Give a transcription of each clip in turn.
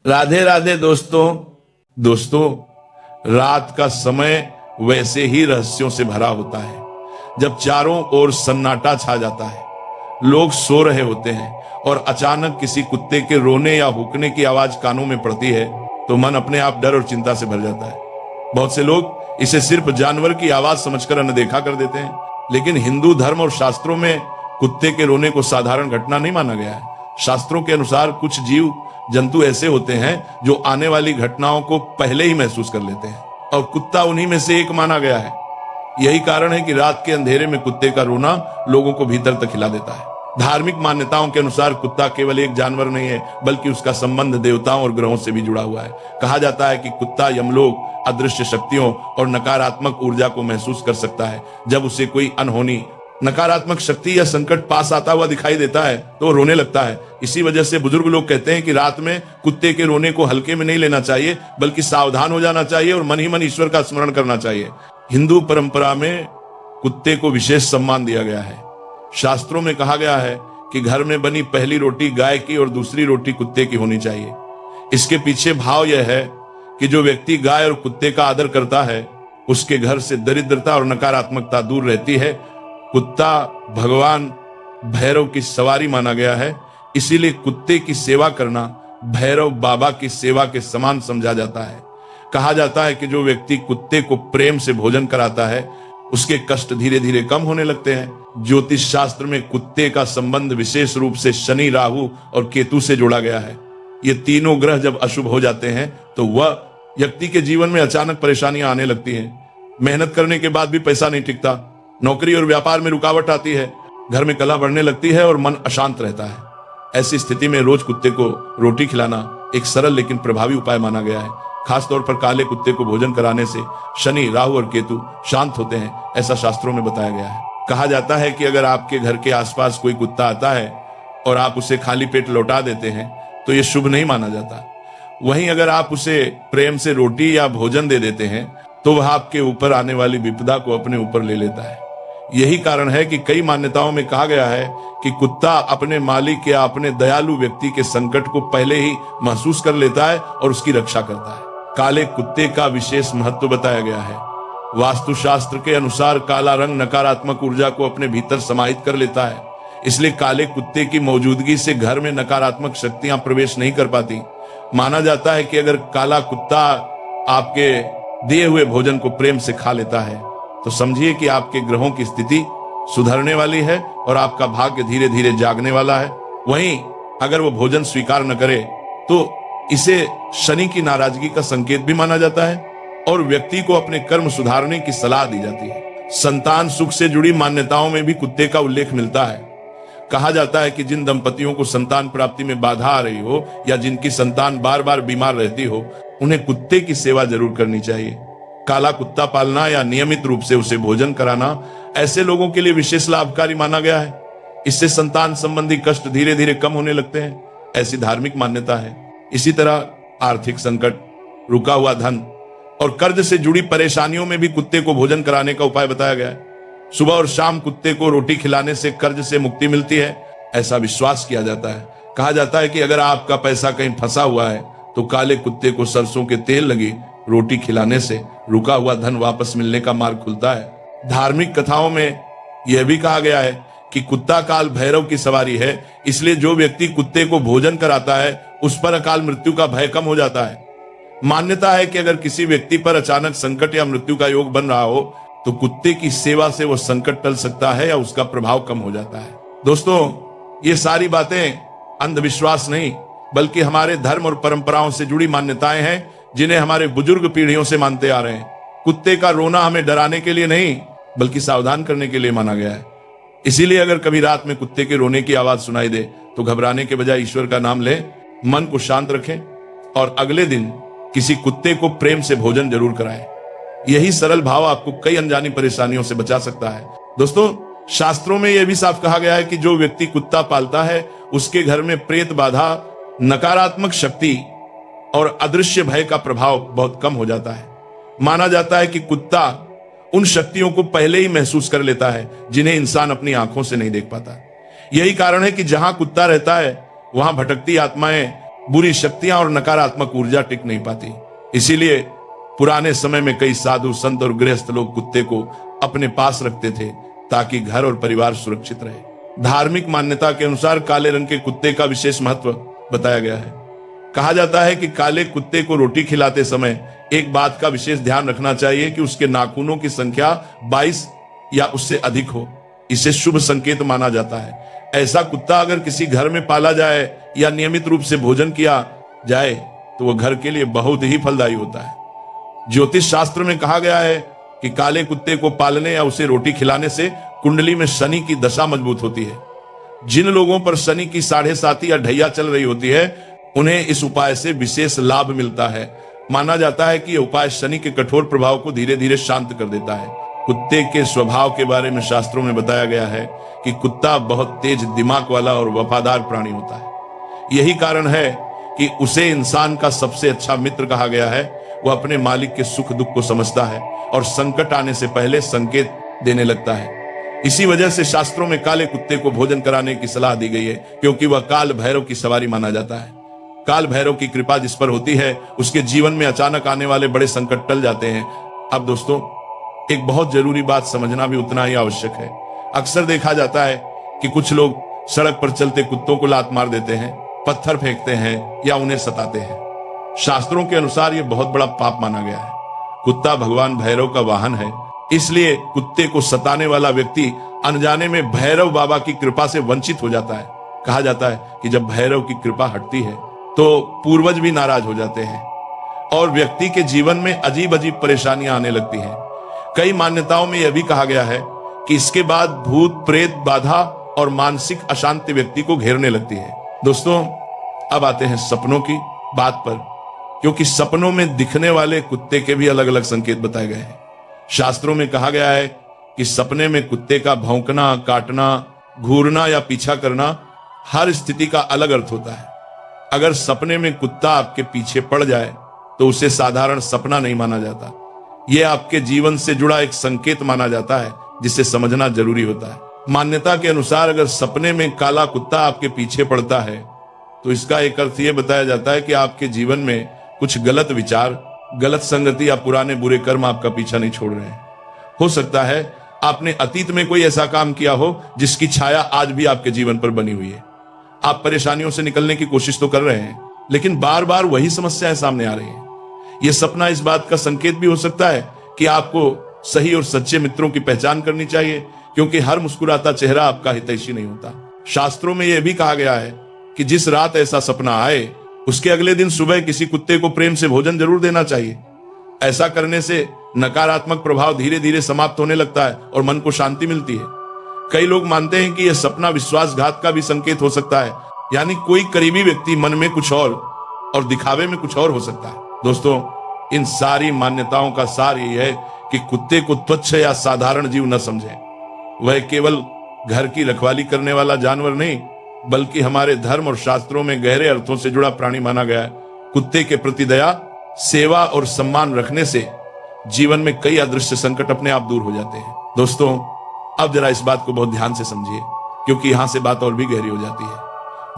राधे राधे दोस्तों रात का समय वैसे ही रहस्यों से भरा होता है। जब चारों ओर सन्नाटा छा जाता है, लोग सो रहे होते हैं और अचानक किसी कुत्ते के रोने या भूकने की आवाज कानों में पड़ती है तो मन अपने आप डर और चिंता से भर जाता है। बहुत से लोग इसे सिर्फ जानवर की आवाज समझकर अनदेखा कर देते हैं, लेकिन हिंदू धर्म और शास्त्रों में कुत्ते के रोने को साधारण घटना नहीं माना गया है। शास्त्रों के अनुसार कुछ जीव जंतु ऐसे होते हैं जो आने वाली घटनाओं को पहले ही महसूस कर लेते हैं, और कुत्ता उन्हीं में से एक माना गया है। यही कारण है कि रात के अंधेरे में कुत्ते का रोना लोगों को भीतर तक हिला देता है। धार्मिक मान्यताओं के अनुसार कुत्ता केवल एक जानवर नहीं है, बल्कि उसका संबंध देवताओं और ग्रहों से भी जुड़ा हुआ है। कहा जाता है कि कुत्ता यमलोक, अदृश्य शक्तियों और नकारात्मक ऊर्जा को महसूस कर सकता है। जब उसे कोई अनहोनी, नकारात्मक शक्ति या संकट पास आता हुआ दिखाई देता है तो वो रोने लगता है। इसी वजह से बुजुर्ग लोग कहते हैं कि रात में कुत्ते के रोने को हल्के में नहीं लेना चाहिए, बल्कि सावधान हो जाना चाहिए और मन ही मन ईश्वर का स्मरण करना चाहिए। हिंदू परंपरा में कुत्ते को विशेष सम्मान दिया गया है। शास्त्रों में कहा गया है कि घर में बनी पहली रोटी गाय की और दूसरी रोटी कुत्ते की होनी चाहिए। इसके पीछे भाव यह है कि जो व्यक्ति गाय और कुत्ते का आदर करता है, उसके घर से दरिद्रता और नकारात्मकता दूर रहती है। कुत्ता भगवान भैरव की सवारी माना गया है, इसीलिए कुत्ते की सेवा करना भैरव बाबा की सेवा के समान समझा जाता है। कहा जाता है कि जो व्यक्ति कुत्ते को प्रेम से भोजन कराता है, उसके कष्ट धीरे धीरे कम होने लगते हैं। ज्योतिष शास्त्र में कुत्ते का संबंध विशेष रूप से शनि, राहु और केतु से जोड़ा गया है। ये तीनों ग्रह जब अशुभ हो जाते हैं तो वह व्यक्ति के जीवन में अचानक परेशानियां आने लगती हैं। मेहनत करने के बाद भी पैसा नहीं टिकता, नौकरी और व्यापार में रुकावट आती है, घर में कलह बढ़ने लगती है और मन अशांत रहता है। ऐसी स्थिति में रोज कुत्ते को रोटी खिलाना एक सरल लेकिन प्रभावी उपाय माना गया है। खासतौर पर काले कुत्ते को भोजन कराने से शनि, राहु और केतु शांत होते हैं, ऐसा शास्त्रों में बताया गया है। कहा जाता है कि अगर आपके घर के आसपास कोई कुत्ता आता है और आप उसे खाली पेट लौटा देते हैं तो यह शुभ नहीं माना जाता। वहीं अगर आप उसे प्रेम से रोटी या भोजन दे देते हैं तो वह आपके ऊपर आने वाली विपदा को अपने ऊपर ले लेता है। यही कारण है कि कई मान्यताओं में कहा गया है कि कुत्ता अपने मालिक या अपने दयालु व्यक्ति के संकट को पहले ही महसूस कर लेता है और उसकी रक्षा करता है। काले कुत्ते का विशेष महत्व बताया गया है। वास्तुशास्त्र के अनुसार काला रंग नकारात्मक ऊर्जा को अपने भीतर समाहित कर लेता है, इसलिए काले कुत्ते की मौजूदगी से घर में नकारात्मक शक्तियां प्रवेश नहीं कर पाती। माना जाता है कि अगर काला कुत्ता आपके दिए हुए भोजन को प्रेम से खा लेता है तो समझिए कि आपके ग्रहों की स्थिति सुधरने वाली है और आपका भाग्य धीरे धीरे जागने वाला है। वहीं अगर वो भोजन स्वीकार न करे तो इसे शनि की नाराजगी का संकेत भी माना जाता है और व्यक्ति को अपने कर्म सुधारने की सलाह दी जाती है। संतान सुख से जुड़ी मान्यताओं में भी कुत्ते का उल्लेख मिलता है। कहा जाता है कि जिन दंपतियों को संतान प्राप्ति में बाधा आ रही हो या जिनकी संतान बार बार बीमार रहती हो, उन्हें कुत्ते की सेवा जरूर करनी चाहिए। काला कुत्ता पालना या नियमित रूप से उसे भोजन कराना ऐसे लोगों के लिए विशेष लाभकारी माना गया है। इससे संतान संबंधी कष्ट धीरे धीरे कम होने लगते हैं, ऐसी धार्मिक मान्यता है। इसी तरह आर्थिक संकट, रुका हुआ धन और कर्ज से जुड़ी परेशानियों में भी कुत्ते को भोजन कराने का उपाय बताया गया है। सुबह और शाम कुत्ते को रोटी खिलाने से कर्ज से मुक्ति मिलती है, ऐसा विश्वास किया जाता है। कहा जाता है कि अगर आपका पैसा कहीं फंसा हुआ है तो काले कुत्ते को सरसों के तेल लगी रोटी खिलाने से रुका हुआ धन वापस मिलने का मार्ग खुलता है। धार्मिक कथाओं में यह भी कहा गया है कि कुत्ता काल भैरव की सवारी है, इसलिए जो व्यक्ति कुत्ते को भोजन कराता है उस पर अकाल मृत्यु का भय कम हो जाता है। मान्यता है कि अगर किसी व्यक्ति पर अचानक संकट या मृत्यु का योग बन रहा हो तो कुत्ते की सेवा से वो संकट टल सकता है या उसका प्रभाव कम हो जाता है। दोस्तों, ये सारी बातें अंधविश्वास नहीं बल्कि हमारे धर्म और परंपराओं से जुड़ी मान्यताएं हैं, जिन्हें हमारे बुजुर्ग पीढ़ियों से मानते आ रहे हैं। कुत्ते का रोना हमें डराने के लिए नहीं बल्कि सावधान करने के लिए माना गया है। इसीलिए अगर कभी रात में कुत्ते के रोने की आवाज सुनाई दे तो घबराने के बजाय ईश्वर का नाम लें, मन को शांत रखें और अगले दिन किसी कुत्ते को प्रेम से भोजन जरूर कराएं। यही सरल भाव आपको कई अनजानी परेशानियों से बचा सकता है। दोस्तों, शास्त्रों में यह भी साफ कहा गया है कि जो व्यक्ति कुत्ता पालता है उसके घर में प्रेत बाधा, नकारात्मक शक्ति और अदृश्य भय का प्रभाव बहुत कम हो जाता है। माना जाता है कि कुत्ता उन शक्तियों को पहले ही महसूस कर लेता है जिन्हें इंसान अपनी आंखों से नहीं देख पाता। यही कारण है कि जहां कुत्ता रहता है वहां भटकती आत्माएं बुरी शक्तियां और नकारात्मक ऊर्जा टिक नहीं पाती। इसीलिए पुराने समय में कई साधु संत और गृहस्थ लोग कुत्ते को अपने पास रखते थे ताकि घर और परिवार सुरक्षित रहे। धार्मिक मान्यता के अनुसार काले रंग के कुत्ते का विशेष महत्व बताया गया है। कहा जाता है कि काले कुत्ते को रोटी खिलाते समय एक बात का विशेष ध्यान रखना चाहिए कि उसके नाखूनों की संख्या 22 या उससे अधिक हो। इसे शुभ संकेत माना जाता है। ऐसा कुत्ता अगर किसी घर में पाला जाए या नियमित रूप से भोजन किया जाए तो वह घर के लिए बहुत ही फलदायी होता है। ज्योतिष शास्त्र में कहा गया है कि काले कुत्ते को पालने या उसे रोटी खिलाने से कुंडली में शनि की दशा मजबूत होती है। जिन लोगों पर शनि की 7.5 या ढैया चल रही होती है उन्हें इस उपाय से विशेष लाभ मिलता है। माना जाता है कि यह उपाय शनि के कठोर प्रभाव को धीरे धीरे शांत कर देता है। कुत्ते के स्वभाव के बारे में शास्त्रों में बताया गया है कि कुत्ता बहुत तेज दिमाग वाला और वफादार प्राणी होता है। यही कारण है कि उसे इंसान का सबसे अच्छा मित्र कहा गया है। वह अपने मालिक के सुख दुख को समझता है और संकट आने से पहले संकेत देने लगता है। इसी वजह से शास्त्रों में काले कुत्ते को भोजन कराने की सलाह दी गई है, क्योंकि वह काल भैरव की सवारी माना जाता है। काल भैरव की कृपा जिस पर होती है उसके जीवन में अचानक आने वाले बड़े संकट टल जाते हैं। अब दोस्तों, एक बहुत जरूरी बात समझना भी उतना ही आवश्यक है। अक्सर देखा जाता है कि कुछ लोग सड़क पर चलते कुत्तों को लात मार देते हैं, पत्थर फेंकते हैं या उन्हें सताते हैं। शास्त्रों के अनुसार यह बहुत बड़ा पाप माना गया है। कुत्ता भगवान भैरव का वाहन है, इसलिए कुत्ते को सताने वाला व्यक्ति अनजाने में भैरव बाबा की कृपा से वंचित हो जाता है। कहा जाता है कि जब भैरव की कृपा हटती है तो पूर्वज भी नाराज हो जाते हैं और व्यक्ति के जीवन में अजीब अजीब परेशानियां आने लगती हैं। कई मान्यताओं में यह भी कहा गया है कि इसके बाद भूत प्रेत बाधा और मानसिक अशांति व्यक्ति को घेरने लगती है। दोस्तों, अब आते हैं सपनों की बात पर, क्योंकि सपनों में दिखने वाले कुत्ते के भी अलग अलग संकेत बताए गए हैं। शास्त्रों में कहा गया है कि सपने में कुत्ते का भौंकना, काटना, घूरना या पीछा करना हर स्थिति का अलग अर्थ होता है। अगर सपने में कुत्ता आपके पीछे पड़ जाए तो उसे साधारण सपना नहीं माना जाता। यह आपके जीवन से जुड़ा एक संकेत माना जाता है जिसे समझना जरूरी होता है। मान्यता के अनुसार अगर सपने में काला कुत्ता आपके पीछे पड़ता है तो इसका एक अर्थ यह बताया जाता है कि आपके जीवन में कुछ गलत विचार, गलत संगति या पुराने बुरे कर्म आपका पीछा नहीं छोड़ रहे हैं। हो सकता है आपने अतीत में कोई ऐसा काम किया हो जिसकी छाया आज भी आपके जीवन पर बनी हुई है। आप परेशानियों से निकलने की कोशिश तो कर रहे हैं, लेकिन बार बार वही समस्याएं सामने आ रही हैं। यह सपना इस बात का संकेत भी हो सकता है कि आपको सही और सच्चे मित्रों की पहचान करनी चाहिए, क्योंकि हर मुस्कुराता चेहरा आपका हितैषी नहीं होता। शास्त्रों में यह भी कहा गया है कि जिस रात ऐसा सपना आए उसके अगले दिन सुबह किसी कुत्ते को प्रेम से भोजन जरूर देना चाहिए। ऐसा करने से नकारात्मक प्रभाव धीरे धीरे समाप्त होने लगता है और मन को शांति मिलती है। कई लोग मानते हैं कि यह सपना विश्वासघात का भी संकेत हो सकता है, यानी कोई करीबी व्यक्ति मन में कुछ और दिखावे में कुछ और हो सकता है। दोस्तों, इन सारी मान्यताओं का सार यही है कि कुत्ते को तुच्छ या साधारण जीव न समझें। वह केवल घर की रखवाली करने वाला जानवर नहीं, बल्कि हमारे धर्म और शास्त्रों में गहरे अर्थों से जुड़ा प्राणी माना गया है। कुत्ते के प्रति दया, सेवा और सम्मान रखने से जीवन में कई अदृश्य संकट अपने आप दूर हो जाते हैं। दोस्तों, अब जरा इस बात को बहुत ध्यान से समझिए, क्योंकि यहां से बात और भी गहरी हो जाती है।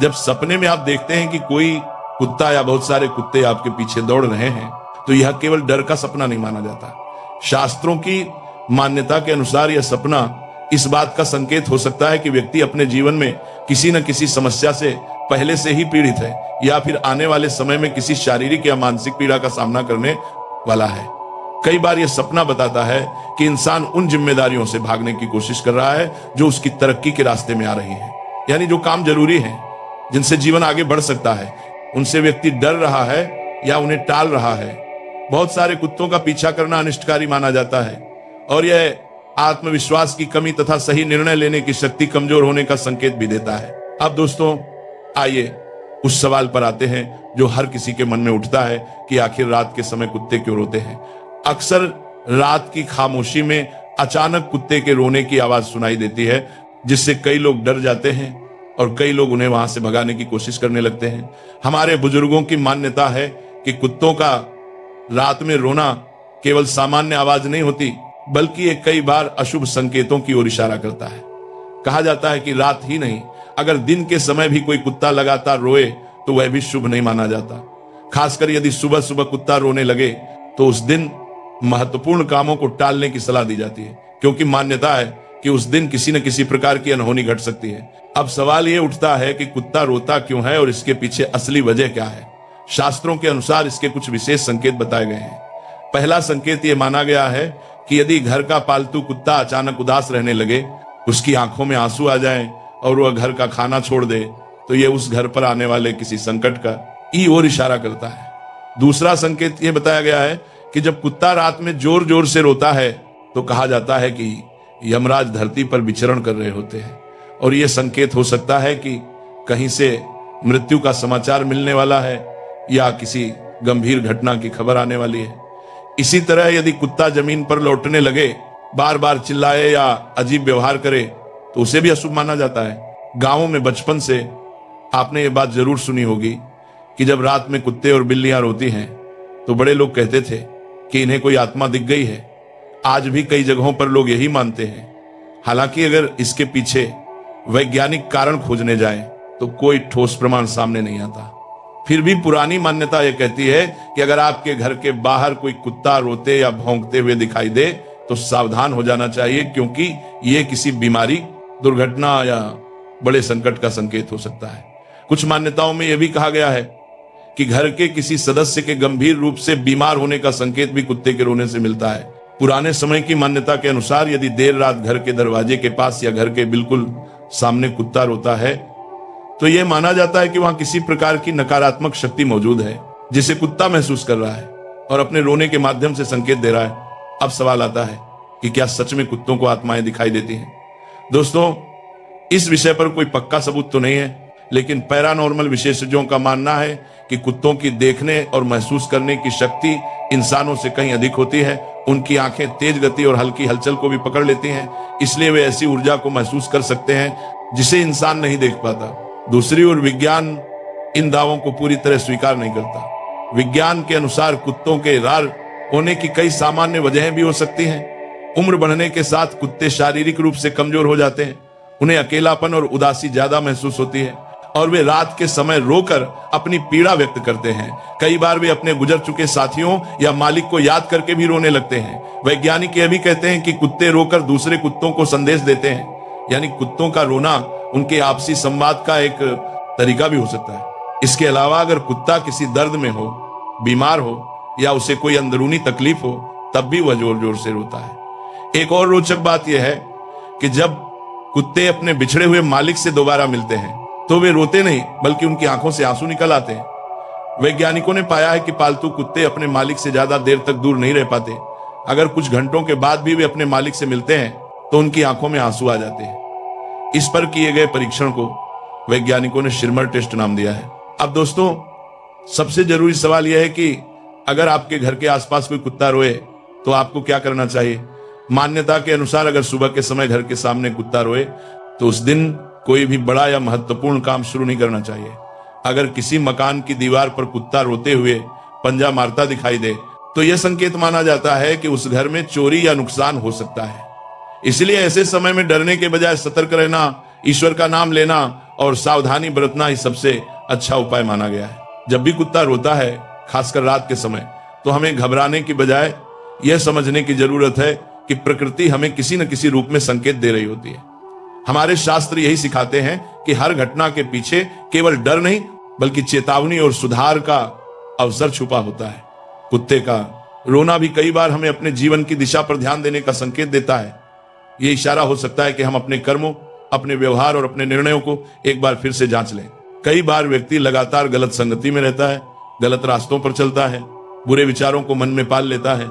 जब सपने में आप देखते हैं कि कोई कुत्ता या बहुत सारे कुत्ते आपके पीछे दौड़ रहे हैं तो यह केवल डर का सपना नहीं माना जाता। शास्त्रों की मान्यता के अनुसार यह सपना इस बात का संकेत हो सकता है कि व्यक्ति अपने जीवन में किसी न किसी समस्या से पहले से ही पीड़ित है या फिर आने वाले समय में किसी शारीरिक या मानसिक पीड़ा का सामना करने वाला है। कई बार यह सपना बताता है कि इंसान उन जिम्मेदारियों से भागने की कोशिश कर रहा है जो उसकी तरक्की के रास्ते में आ रही है, यानी जो काम जरूरी है, जिनसे जीवन आगे बढ़ सकता है, उनसे व्यक्ति डर रहा है या उन्हें टाल रहा है। बहुत सारे कुत्तों का पीछा करना अनिष्टकारी माना जाता है और यह आत्मविश्वास की कमी तथा सही निर्णय लेने की शक्ति कमजोर होने का संकेत भी देता है। अब दोस्तों, आइए उस सवाल पर आते हैं जो हर किसी के मन में उठता है कि आखिर रात के समय कुत्ते क्यों रोते हैं। अक्सर रात की खामोशी में अचानक कुत्ते के रोने की आवाज सुनाई देती है, जिससे कई लोग डर जाते हैं और कई लोग उन्हें वहां से भगाने की कोशिश करने लगते हैं। हमारे बुजुर्गों की मान्यता है कि कुत्तों का रात में रोना केवल सामान्य आवाज नहीं होती, बल्कि ये कई बार अशुभ संकेतों की ओर इशारा करता है। कहा जाता है कि रात ही नहीं, अगर दिन के समय भी कोई कुत्ता लगातार रोए तो वह भी शुभ नहीं माना जाता। खासकर यदि सुबह सुबह कुत्ता रोने लगे तो उस दिन महत्वपूर्ण कामों को टालने की सलाह दी जाती है, क्योंकि मान्यता है कि उस दिन किसी न किसी प्रकार की अनहोनी घट सकती है। अब सवाल यह उठता है कि कुत्ता रोता क्यों है और इसके पीछे असली वजह क्या है। शास्त्रों के अनुसार इसके कुछ विशेष संकेत बताए गए हैं। पहला संकेत यह माना गया है कि यदि घर का पालतू कुत्ता अचानक उदास रहने लगे, उसकी आंखों में आंसू आ जाएं और वह घर का खाना छोड़ दे, तो यह उस घर पर आने वाले किसी संकट का की ओर इशारा करता है। दूसरा संकेत यह बताया गया है कि जब कुत्ता रात में जोर जोर से रोता है तो कहा जाता है कि यमराज धरती पर विचरण कर रहे होते हैं, और यह संकेत हो सकता है कि कहीं से मृत्यु का समाचार मिलने वाला है या किसी गंभीर घटना की खबर आने वाली है। इसी तरह यदि कुत्ता जमीन पर लौटने लगे, बार बार चिल्लाए या अजीब व्यवहार करे, तो उसे भी अशुभ माना जाता है। गांवों में बचपन से आपने ये बात जरूर सुनी होगी कि जब रात में कुत्ते और बिल्लियां रोती हैं तो बड़े लोग कहते थे कि इन्हें कोई आत्मा दिख गई है। आज भी कई जगहों पर लोग यही मानते हैं। हालांकि अगर इसके पीछे वैज्ञानिक कारण खोजने जाएं तो कोई ठोस प्रमाण सामने नहीं आता। फिर भी पुरानी मान्यता यह कहती है कि अगर आपके घर के बाहर कोई कुत्ता रोते या भौंकते हुए दिखाई दे तो सावधान हो जाना चाहिए, क्योंकि यह किसी बीमारी, दुर्घटना या बड़े संकट का संकेत हो सकता है। कुछ मान्यताओं में यह भी कहा गया है कि घर के किसी सदस्य के गंभीर रूप से बीमार होने का संकेत भी कुत्ते के रोने से मिलता है। पुराने समय की मान्यता के अनुसार यदि देर रात घर के दरवाजे के पास या घर के बिल्कुल सामने कुत्ता रोता है तो यह माना जाता है कि वहां किसी प्रकार की नकारात्मक शक्ति मौजूद है, जिसे कुत्ता महसूस कर रहा है और अपने रोने के माध्यम से संकेत दे रहा है। अब सवाल आता है कि क्या सच में कुत्तों को आत्माएं दिखाई देती हैं? दोस्तों, इस विषय पर कोई पक्का सबूत तो नहीं है, लेकिन पैरानॉर्मल विशेषज्ञों का मानना है कि कुत्तों की देखने और महसूस करने की शक्ति इंसानों से कहीं अधिक होती है। उनकी आंखें तेज गति और हल्की हलचल को भी पकड़ लेती हैं, इसलिए वे ऐसी ऊर्जा को महसूस कर सकते हैं जिसे इंसान नहीं देख पाता। दूसरी ओर विज्ञान इन दावों को पूरी तरह स्वीकार नहीं करता। विज्ञान के अनुसार कुत्तों के रार होने की कई सामान्य वजहें भी हो सकती हैं। उम्र बढ़ने के साथ कुत्ते शारीरिक रूप से कमजोर हो जाते हैं, उन्हें अकेलापन और उदासी ज्यादा महसूस होती है और वे रात के समय रोकर अपनी पीड़ा व्यक्त करते हैं। कई बार वे अपने गुजर चुके साथियों या मालिक को याद करके भी रोने लगते हैं। वैज्ञानिक यह भी कहते हैं कि कुत्ते रोकर दूसरे कुत्तों को संदेश देते हैं, यानी कुत्तों का रोना उनके आपसी संवाद का एक तरीका भी हो सकता है। इसके अलावा अगर कुत्ता किसी दर्द में हो, बीमार हो या उसे कोई अंदरूनी तकलीफ हो, तब भी वह जोर जोर से रोता है। एक और रोचक बात यह है कि जब कुत्ते अपने बिछड़े हुए मालिक से दोबारा मिलते हैं तो वे रोते नहीं, बल्कि उनकी आंखों से आंसू निकल आते हैं। वैज्ञानिकों ने पाया है कि पालतू कुत्ते अपने मालिक से ज्यादा देर तक दूर नहीं रह पाते। अगर कुछ घंटों के बाद भी वे अपने मालिक से मिलते हैं तो उनकी आंखों में आंसू आ जाते हैं। इस पर किए गए परीक्षण को वैज्ञानिकों ने शिरमर टेस्ट नाम दिया है। अब दोस्तों, सबसे जरूरी सवाल यह है कि अगर आपके घर के आसपास कोई कुत्ता रोए तो आपको क्या करना चाहिए। मान्यता के अनुसार अगर सुबह के समय घर के सामने कुत्ता रोए तो उस दिन कोई भी बड़ा या महत्वपूर्ण काम शुरू नहीं करना चाहिए। अगर किसी मकान की दीवार पर कुत्ता रोते हुए पंजा मारता दिखाई दे तो यह संकेत माना जाता है कि उस घर में चोरी या नुकसान हो सकता है। इसलिए ऐसे समय में डरने के बजाय सतर्क रहना, ईश्वर का नाम लेना और सावधानी बरतना ही सबसे अच्छा उपाय माना गया है। जब भी कुत्ता रोता है, खासकर रात के समय, तो हमें घबराने की बजाय यह समझने की जरूरत है कि प्रकृति हमें किसी न किसी रूप में संकेत दे रही होती है। हमारे शास्त्र यही सिखाते हैं कि हर घटना के पीछे केवल डर नहीं, बल्कि चेतावनी और सुधार का अवसर छुपा होता है। कुत्ते का रोना भी कई बार हमें अपने जीवन की दिशा पर ध्यान देने का संकेत देता है। यह इशारा हो सकता है कि हम अपने कर्मों, अपने व्यवहार और अपने निर्णयों को एक बार फिर से जांच लें। कई बार व्यक्ति लगातार गलत संगति में रहता है, गलत रास्तों पर चलता है, बुरे विचारों को मन में पाल लेता है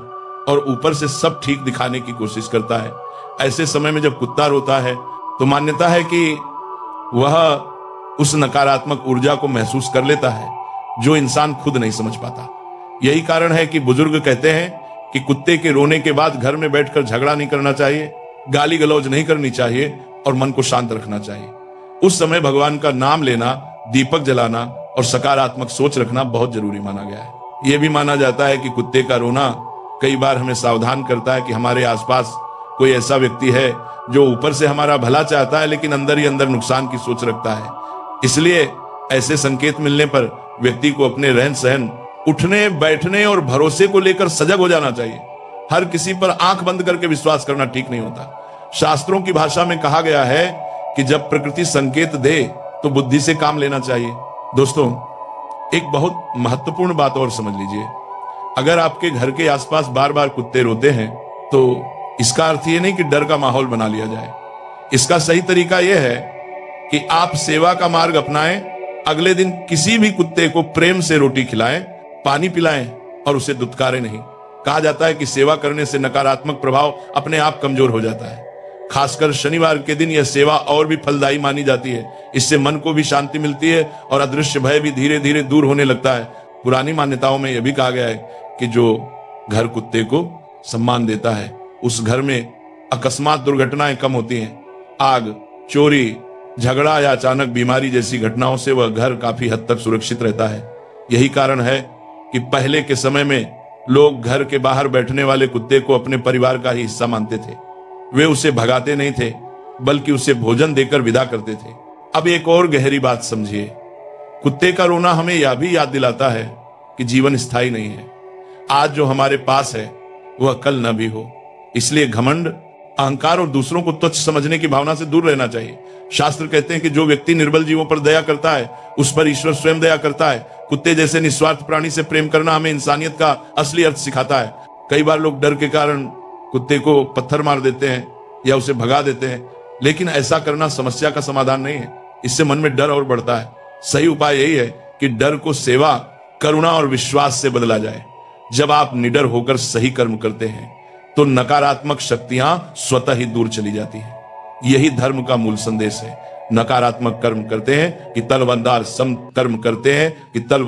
और ऊपर से सब ठीक दिखाने की कोशिश करता है। ऐसे समय में जब कुत्ता रोता है तो मान्यता है कि वह उस नकारात्मक ऊर्जा को महसूस कर लेता है जो इंसान खुद नहीं समझ पाता। यही कारण है कि बुजुर्ग कहते हैं कि कुत्ते के रोने के बाद घर में बैठकर झगड़ा नहीं करना चाहिए, गाली गलौज नहीं करनी चाहिए और मन को शांत रखना चाहिए। उस समय भगवान का नाम लेना, दीपक जलाना और सकारात्मक सोच रखना बहुत जरूरी माना गया है। यह भी माना जाता है कि कुत्ते का रोना कई बार हमें सावधान करता है कि हमारे आसपास कोई ऐसा व्यक्ति है जो ऊपर से हमारा भला चाहता है लेकिन अंदर ही अंदर नुकसान की सोच रखता है। इसलिए ऐसे संकेत मिलने पर व्यक्ति को अपने रहन सहन, उठने बैठने और भरोसे को लेकर सजग हो जाना चाहिए। हर किसी पर आंख बंद करके विश्वास करना ठीक नहीं होता। शास्त्रों की भाषा में कहा गया है कि जब प्रकृति संकेत दे तो बुद्धि से काम लेना चाहिए। दोस्तों, एक बहुत महत्वपूर्ण बात और समझ लीजिए, अगर आपके घर के आसपास बार बार कुत्ते रोते हैं तो इसका अर्थ ये नहीं कि डर का माहौल बना लिया जाए। इसका सही तरीका यह है कि आप सेवा का मार्ग अपनाएं, अगले दिन किसी भी कुत्ते को प्रेम से रोटी खिलाएं, पानी पिलाएं और उसे दुत्कारें नहीं। कहा जाता है कि सेवा करने से नकारात्मक प्रभाव अपने आप कमजोर हो जाता है। खासकर शनिवार के दिन यह सेवा और भी फलदायी मानी जाती है। इससे मन को भी शांति मिलती है और अदृश्य भय भी धीरे धीरे दूर होने लगता है। पुरानी मान्यताओं में यह भी कहा गया है कि जो घर कुत्ते को सम्मान देता है उस घर में अकस्मात दुर्घटनाएं कम होती हैं। आग, चोरी, झगड़ा या अचानक बीमारी जैसी घटनाओं से वह घर काफी हद तक सुरक्षित रहता है। यही कारण है कि पहले के समय में लोग घर के बाहर बैठने वाले कुत्ते को अपने परिवार का ही हिस्सा मानते थे। वे उसे भगाते नहीं थे बल्कि उसे भोजन देकर विदा करते थे। अब एक और गहरी बात समझिए, कुत्ते का रोना हमें यह भी याद दिलाता है कि जीवन स्थायी नहीं है। आज जो हमारे पास है वह कल न भी हो। इसलिए घमंड, अहंकार और दूसरों को तुच्छ समझने की भावना से दूर रहना चाहिए। शास्त्र कहते हैं कि जो व्यक्ति निर्बल जीवों पर दया करता है उस पर ईश्वर स्वयं दया करता है। कुत्ते जैसे निस्वार्थ प्राणी से प्रेम करना हमें इंसानियत का असली अर्थ सिखाता है। कई बार लोग डर के कारण कुत्ते को पत्थर मार देते हैं या उसे भगा देते हैं, लेकिन ऐसा करना समस्या का समाधान नहीं है। इससे मन में डर और बढ़ता है। सही उपाय यही है कि डर को सेवा, करुणा और विश्वास से बदला जाए। जब आप निडर होकर सही कर्म करते हैं तो नकारात्मक शक्तियां स्वतः ही दूर चली जाती हैं। यही धर्म का मूल संदेश है। नकारात्मक कर्म करते हैं कि तलवंदार, सम कर्म करते हैं कि तल